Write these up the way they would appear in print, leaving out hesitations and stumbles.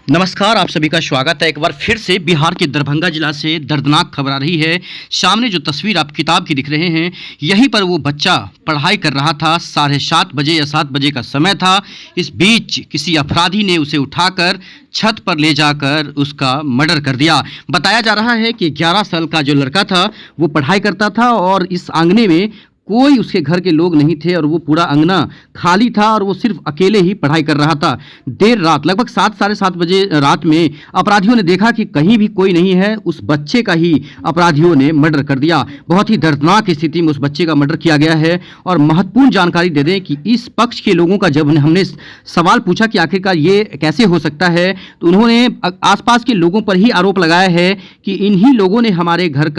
नमस्कार, आप सभी का स्वागत है एक बार फिर से। बिहार के दरभंगा जिला से दर्दनाक खबर आ रही है। सामने जो तस्वीर आप किताब की दिख रहे हैं, यहीं पर वो बच्चा पढ़ाई कर रहा था। 7:30 बजे या 7 बजे का समय था। इस बीच किसी अपराधी ने उसे उठाकर छत पर ले जाकर उसका मर्डर कर दिया। बताया जा रहा है कि 11 साल का जो लड़का था वो पढ़ाई करता था और इस आंगने में कोई उसके घर के लोग नहीं थे और वो पूरा अंगना खाली था और वो सिर्फ अकेले ही पढ़ाई कर रहा था। देर रात लगभग 7 साढ़े 7 बजे रात में अपराधियों ने देखा कि कहीं भी कोई नहीं है। उस बच्चे का ही अपराधियों ने मर्डर कर दिया। बहुत ही दर्दनाक स्थिति में उस बच्चे का मर्डर किया गया है। और महत्वपूर्ण जानकारी दे दें कि इस पक्ष के लोगों का जब हमने सवाल पूछा कि आखिरकार ये कैसे हो सकता है, तो उन्होंने आसपास के लोगों पर ही आरोप लगाया है कि इन्हीं लोगों ने हमारे घर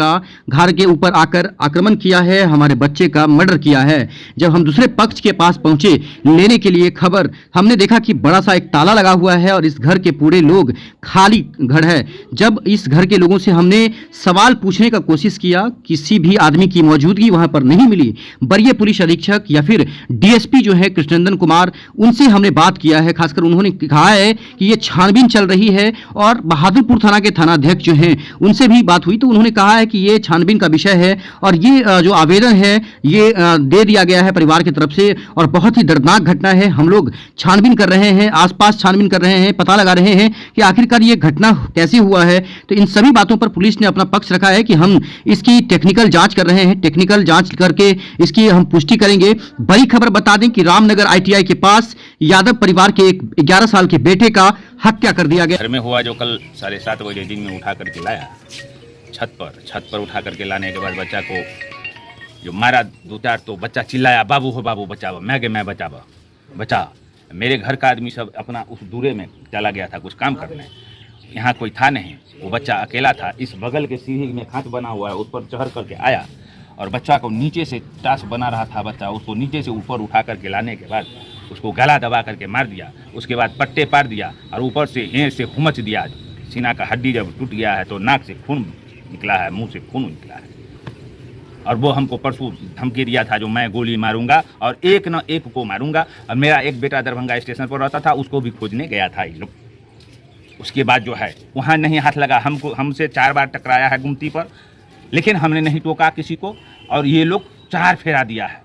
के ऊपर आकर आक्रमण किया है, हमारे बच्चे का मर्डर किया है। जब हम दूसरे पक्ष के पास पहुंचे लेने के लिए खबर, हमने देखा कि बड़ा सा एक ताला लगा हुआ है और इस घर के पूरे लोग खाली घर है। जब इस घर के लोगों से हमने सवाल पूछने का कोशिश किया, किसी भी आदमी की मौजूदगी वहां पर नहीं मिली। वरीय पुलिस अधीक्षक या फिर डीएसपी जो है कृष्णनंदन कुमार, उनसे हमने बात किया है। खासकर उन्होंने कहा है कि ये छानबीन चल रही है और बहादुरपुर थाना के थानाध्यक्ष जो हैं उनसे भी बात हुई, तो उन्होंने कहा है कि ये छानबीन का विषय है और ये जो आवेदन है ये दे दिया गया है परिवार की तरफ से। और बहुत ही दर्दनाक घटना है। हम लोग छानबीन कर रहे हैं, आसपास छानबीन कर रहे हैं, पता लगा रहे हैं कि आखिरकार ये घटना कैसे हुआ है। तो इन सभी बातों पर पुलिस ने अपना पक्ष रखा है कि हम इसकी टेक्निकल जांच कर रहे हैं, टेक्निकल जांच करके इसकी हम पुष्टि करेंगे। बड़ी खबर बता दें कि रामनगर ITI के पास यादव परिवार के एक 11 साल के बेटे का हत्या कर दिया गया। घर में हुआ जो कल 7:30 बजे दिन में उठा करके लाया छत पर उठा करके लाने के बाद बच्चा को जो मारा 2-4, तो बच्चा चिल्लाया, बाबू हो बाबू बचावा, मैं बचावा बचा। मेरे घर का आदमी सब अपना उस दूरे में चला गया था कुछ काम करने। यहाँ कोई था नहीं, वो बच्चा अकेला था। इस बगल के सीढ़ी में खाट बना हुआ है, उस पर चढ़ करके आया और बच्चा को नीचे से टास बना रहा था बच्चा, उसको नीचे से ऊपर उठा करके लाने के बाद उसको गला दबा करके मार दिया। उसके बाद पट्टे पार दिया और ऊपर से हें से हुमच दिया। सीना का हड्डी जब टूट गया है तो नाक से खून निकला है, मुंह से खून निकला है। और वो हमको परसों धमकी दिया था जो मैं गोली मारूंगा और एक न एक को मारूंगा। और मेरा एक बेटा दरभंगा स्टेशन पर रहता था, उसको भी खोजने गया था ये लोग। उसके बाद जो है वहाँ नहीं हाथ लगा, हमसे 4 बार टकराया है गुमती पर, लेकिन हमने नहीं टोका किसी को। और ये लोग 4 फेरा दिया है,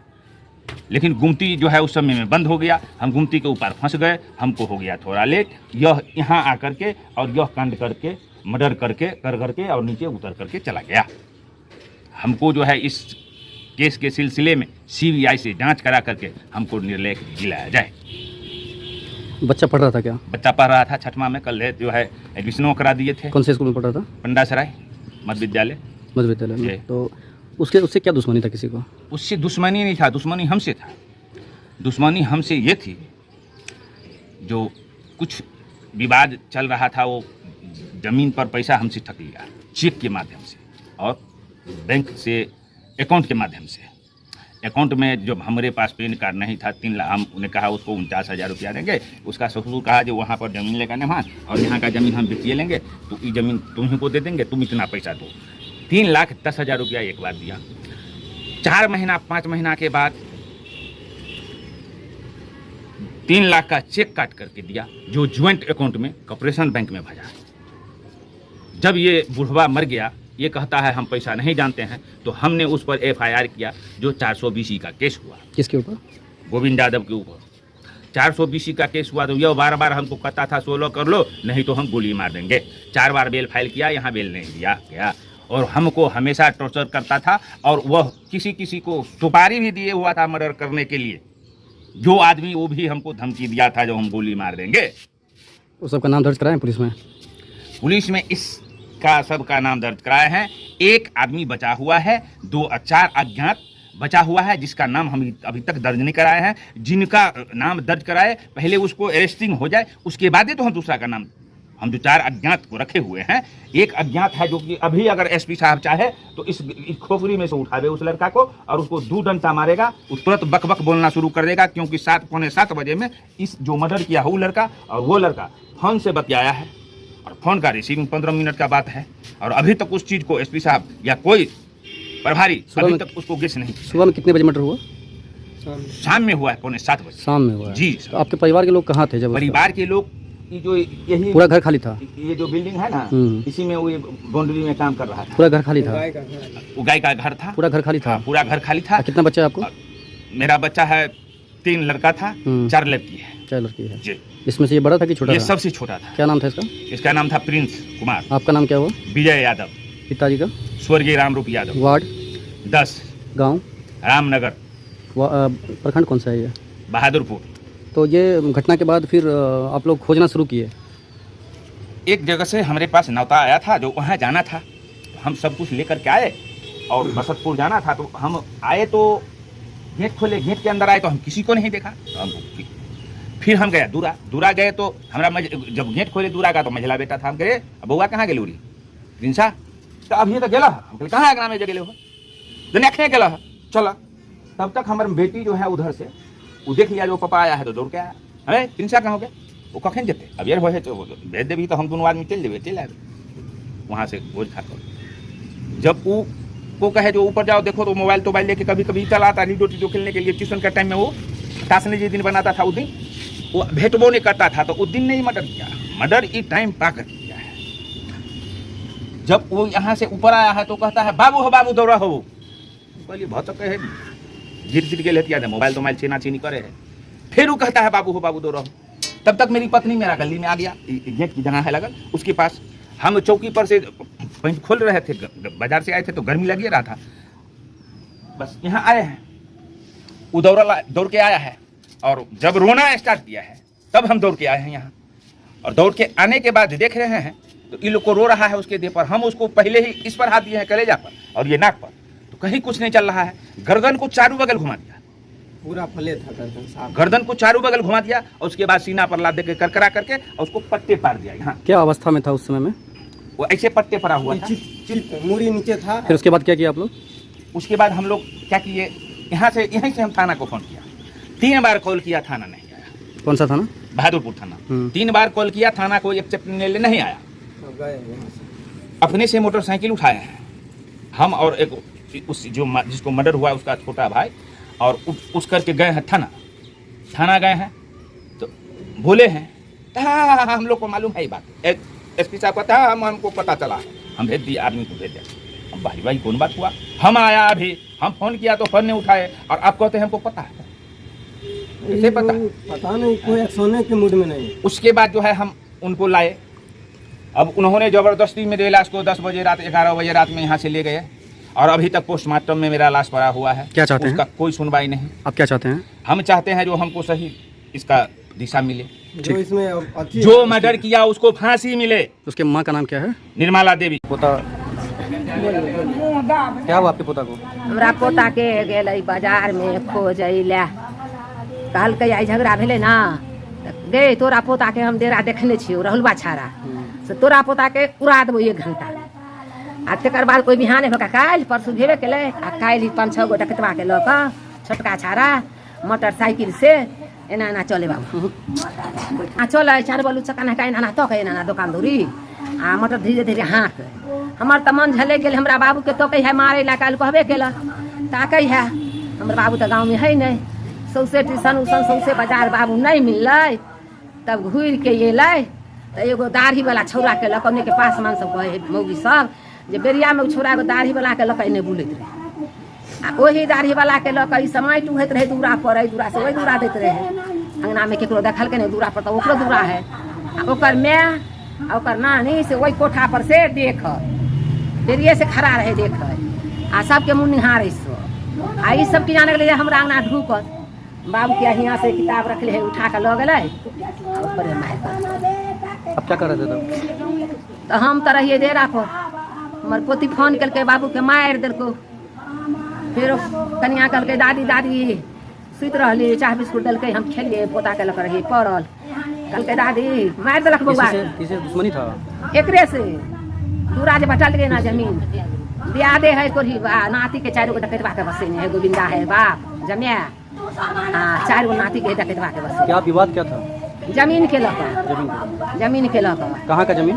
लेकिन गुमती जो है उस समय में बंद हो गया। हम गुमती के ऊपर फंस गए, हमको हो गया थोड़ा लेट। यह यहाँ आकर के और यह कांड करके मर्डर करके और नीचे उतर करके चला गया। हमको जो है इस केस के सिलसिले में CBI से जांच करा करके हमको निर्णय दिलाया जाए। बच्चा पढ़ रहा था क्या? बच्चा पढ़ रहा था 6वां में। कल जो है एडमिशनों करा दिए थे। कौन से स्कूल में पढ़ रहा था? पंडासराय मध्य विद्यालय में। तो उससे क्या दुश्मनी था किसी को? उससे दुश्मनी नहीं था, दुश्मनी हमसे था। दुश्मनी हमसे ये थी, जो कुछ विवाद चल रहा था, वो ज़मीन पर पैसा हमसे ठग लिया चेक के माध्यम से और बैंक से अकाउंट के माध्यम से। अकाउंट में जब हमारे पास पैन कार्ड नहीं था, 3 लाख, हम उन्हें कहा उसको 49,000 रुपया देंगे। उसका ससुर कहा जो वहाँ पर ज़मीन लेकर वहाँ और यहाँ का ज़मीन हम बेचिए लेंगे, तो ये ज़मीन तुम्हीं को दे देंगे, तुम इतना पैसा दो। 3,10,000 रुपया एक बार दिया। 4 महीना 5 महीना के बाद 3 लाख का चेक काट करके दिया, जो ज्वाइंट अकाउंट में कॉर्पोरेशन बैंक में भेजा। जब ये बुढ़वा मर गया, ये कहता है हम पैसा नहीं जानते हैं, तो हमने उस पर FIR किया, जो 420 का केस हुआ। किसके ऊपर? गोविंद यादव के ऊपर 420 का केस हुआ। तो यह बार हमको कहता था 16 कर लो, नहीं तो हम गोली मार देंगे। 4 बार बेल फाइल किया, यहाँ बेल नहीं दिया गया और हमको हमेशा टॉर्चर करता था। और वह किसी को सुपारी भी दिए हुआ था मर्डर करने के लिए, जो आदमी, वो भी हमको धमकी दिया था जो हम गोली मार देंगे। वो सबका नाम दर्ज कराएं पुलिस में? पुलिस में इसका सबका नाम दर्ज कराए हैं। एक आदमी बचा हुआ है, 4 अज्ञात बचा हुआ है, जिसका नाम हम अभी तक दर्ज नहीं कराए हैं। जिनका नाम दर्ज कराए, पहले उसको अरेस्टिंग हो जाए, उसके बाद ही तो हम दूसरा का नाम। हम जो 4 अज्ञात को रखे हुए हैं, एक अज्ञात है जो कि अभी अगर SP साहब चाहे तो इस खोपड़ी में से उठावे उस लड़का को और उसको 2 डंडा मारेगा, उस तुरंत बक बोलना शुरू कर देगा। क्योंकि 7-7:15 बजे में इस जो मर्डर किया वो लड़का और वो लड़का फोन से बतियाया है और फोन का रिसीविंग 15 मिनट का बात है। और अभी तक उस चीज़ को SP साहब या कोई प्रभारी अभी तक उसको गेस नहीं। सुबह में कितने बजे मर्डर हुआ? शाम में हुआ है 7:15 बजे। शाम में हुआ है? जी। तो आपके परिवार के लोग कहाँ थे जब? परिवार के लोग ये जो यही पूरा घर खाली था? ये जो बिल्डिंग है ना, इसी में वो बाउंड्री में काम कर रहा था। पूरा घर खाली था? वो गाय का घर था। पूरा घर खाली था? पूरा घर खाली था। कितना बच्चा है आपको? मेरा बच्चा है 3 लड़का था, 4 लड़की है। 4 लड़की है जी। इसमें से ये बड़ा था कि छोटा? ये था? सबसे छोटा था। क्या नाम था इसका? इसका नाम था प्रिंस कुमार। आपका नाम क्या हुआ? विजय यादव। पिताजी का? स्वर्गीय रामरूप यादव। वार्ड? 10। गांव? रामनगर। प्रखंड कौन सा है ये? बहादुरपुर। तो ये घटना के बाद फिर आप लोग खोजना शुरू किए? एक जगह से हमारे पास न्योता आया था, जो वहाँ जाना था, हम सब कुछ लेकर के आए और बसतपुर जाना था। तो हम आए तो गेट खोले, गेट के अंदर आए तो हम किसी को नहीं देखा। फिर हम गए दूरा गए तो हमारा जब गेट खोले दूरा का तो मझला बेटा था। हम कहे बउआ कहाँ गेलू री प्रिंसा? तो अभी तो गेला। हम कहे कहाँ ग्राम में गेले हो? देखे गेला चला। तब तक हमारी बेटी जो है उधर से वो देख लिया, जो पापा आया है तो दौड़ के आया। अरे प्रिंसा कहाँ हो गया? वो कखें जेते अब यार हो तो भेज देवी तो हम दोनों आदमी चल आए वहाँ से भोज खाकर। जब वो कहे जो ऊपर जाओ देखो तो मोबाइल तोबाइल लेके कभी कभी चला आता लीडो टीडो खेलने के लिए। ट्यूशन का टाइम में वो टासने जिस दिन बनाता था उस दिन वो भेंटबो नहीं करता था, तो उस दिन नहीं मर्डर किया। मर्डर ई टाइम पाकर किया है। जब वो यहाँ से ऊपर आया है तो कहता है बाबू हो बाबू दौड़ा हो। बोलिए बहुत है गिर के लेती है मोबाइल तोबाइल छीना छीनी करे है। फिर वो कहता है बाबू हो बाबू दौड़ा हो। तब तक मेरी पत्नी मेरा गली में आ गया, गेट की जगह है लगल उसके पास। हम चौकी पर से पैंट खोल रहे थे, बाजार से आए थे तो गर्मी लगी रहा था। बस यहाँ आए हैं, वो दौड़ के आया है और जब रोना स्टार्ट किया है तब हम दौड़ के आए हैं यहाँ। और दौड़ के आने के बाद देख रहे हैं तो इन लोग को रो रहा है उसके देह पर। हम उसको पहले ही इस पर हाथ दिए हैं कलेजा पर और ये नाक पर, तो कहीं कुछ नहीं चल रहा है। गर्दन को चारों बगल घुमा दिया, पूरा फले था गर्दन। गर्दन को चारों बगल घुमा दिया और उसके बाद सीना पर लाद के करकरा करके और उसको पट्टे पार दिया। यहाँ क्या अवस्था में था उस समय में? वो ऐसे पट्टे पड़ा हुआ था, मूरी नीचे था। फिर उसके बाद क्या किया आप लोग? उसके बाद हम लोग क्या किए, यहीं से हम थाना को फोन किया। 3 बार कॉल किया, थाना नहीं आया। कौन सा थाना? बहादुरपुर थाना। 3 बार कॉल किया, थाना को एक्सेप्ट नहीं आया। अपने से मोटरसाइकिल उठाए हैं हम और एक उस जिसको मर्डर हुआ उसका छोटा भाई, और उस करके गए हैं थाना गए हैं तो बोले हैं हाँ, हम लोग को मालूम है ये बात। एसपी साहब कहता है हमको पता चला, हम भेज दिए, आदमी को भेज दिया। अब भाई कौन बात हुआ? हम आया अभी, हम फोन किया तो फोन नहीं उठाए और आप कहते हैं हमको पता है। कैसे पता नहीं, कोई सोने के मूड में नहीं। उसके बाद जो है हम उनको लाए। अब उन्होंने जबरदस्ती मेरे लाश को 10 बजे रात 11 बजे रात में यहाँ से ले गए और अभी तक पोस्टमार्टम में मेरा लाश पड़ा हुआ है। क्या चाहते हैं? उसका कोई सुनवाई नहीं। आप क्या चाहते हैं? हम चाहते हैं जो हमको सही इसका दिशा मिले, जो इसमें जो मर्डर किया उसको फांसी मिले। उसके माँ का नाम क्या है? निर्मला देवी। पोता क्या हुआ आपके पोता को? हमरा पोता के गेलै बाजार में खोजैला, कहलकै आई झगड़ा भेलै ना, गे तोरा पोता के हम डेरा देखने छियौ रहुलबा छाड़ा से तोरा पोता के उड़ा देबो 1 घंटा। आ तकर बाद कोई बिहाने होकर काल्हि परसू भेबे केलै आ काल्हि 5-6 गो डकतबा के लऽ कऽ छोटका छाड़ा मोटरसाइकिल से एना एना चले बाबू आ चल 4 बलू चक्का नहका एना तक एना दोकान दौड़ी आ मोटर धीरे धीरे हाँक। हमर तऽ मन झलक गेल, हमरा बाबू के तकै है मारे ला, काल्हि कहबे केलक ताकै है। हमर बाबू तऽ गाँव में है नहीं, सौसे ट्यूशन उसन सौसे बाजार बाबू नहीं मिललै। तब घूर के अयलै तो एगो दाढ़ी वाला छौड़ा के लक के पास मान सब कहे मौगी सब जे बेरिया में छौड़ा एगो दाढ़ी वाला के लक एने बुलैत रहे आ ओही दाढ़ी वाला के लक ई समय टूहैत रहे दूरा पर, एहि दूरा से ओहि दूरा दैत रहे। अंगना में केकरो देखल के नहीं दूरा पर तो ओकरो दूरा है आ ओकर माय आ ओकर नानी से ओहि कोठा पर से देख बेरिये से खड़ा रहे देख आ सबके मुँह निहारे सो आ ई सब की जाने के लिए हमरा अंगना ढूकत। बाबू के यहाँ से किताब रखले है उठा के लऽ गेलै ऊपर मार। अब क्या कर रहे थे? तो हम तो रहिए डेरा पर, हमर पोती फोन कलकै बाबू के मारि देलको। फिर कनिया कहलकै दादी दादी सुति रहली, चाह बिस्कुट देलकै, हम खेलिए, पोता के लऽ रहिए पड़ल। कहलकै दादी मारि देलक बौआ। किसी दुश्मनी था? एकरे से दूरा जे बटल गए ना जमीन दियादे है कोरी नाती के 4 गो डकैतवा के बसेने है, गोविंदा है बाप जमिया हाँ 4 गो नाती के डकैतवा के बसे। क्या विवाद क्या था? जमीन के लऽ जमीन के लऽ कहाँ का जमीन?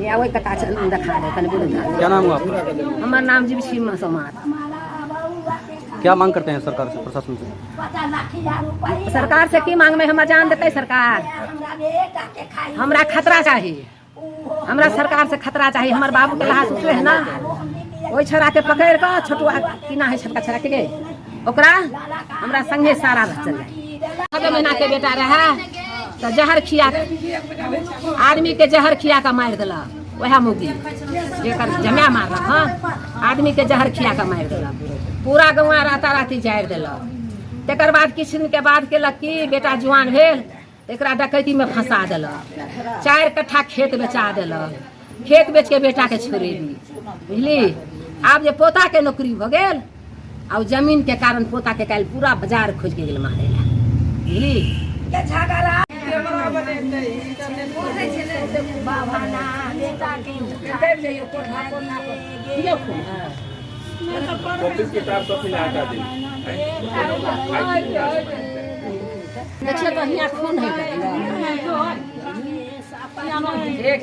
वही कता देखा दे कनि बोले। क्या नाम हुआ आपका? हमर नाम जीवछी समाज। क्या मांग करते हैं सरकार से, प्रशासन से? सरकार से की मांग में हम जान देते सरकार, हमरा खतरा चाहिए, हमरा सरकार से खतरा चाहिए। हमारे बाबू के लहास उठले है ना, वही छोरा के पकड़ कर छोटुआ किना है छोटका छोरा के ओकरा हमरा संगे सारा चल जाए। 6 महीना के बेटा रहा तो जहर खिया आदमी के जहर खिया का मार दिला, वह मुगी जेकर जमा मारल, हाँ आदमी के जहर खिया का मार दिला, पूरा गौवा राता राती जार दिलक। तकर बाद किछ दिन के बाद केलक कि बेटा जुआन भेल, एकरा डकैती में फंसा दिलक, 4 कट्ठा खेत बेचा दिलक, खेत बेच के बेटा के छोड़े दी, बुझली। आब जे पोता के नौकरी हो गेल, और जमीन के कारण पोता के काल पूरा बाजार खोज के गेल मारे ला, बुझली। देखिए तो यहाँ खून है, एक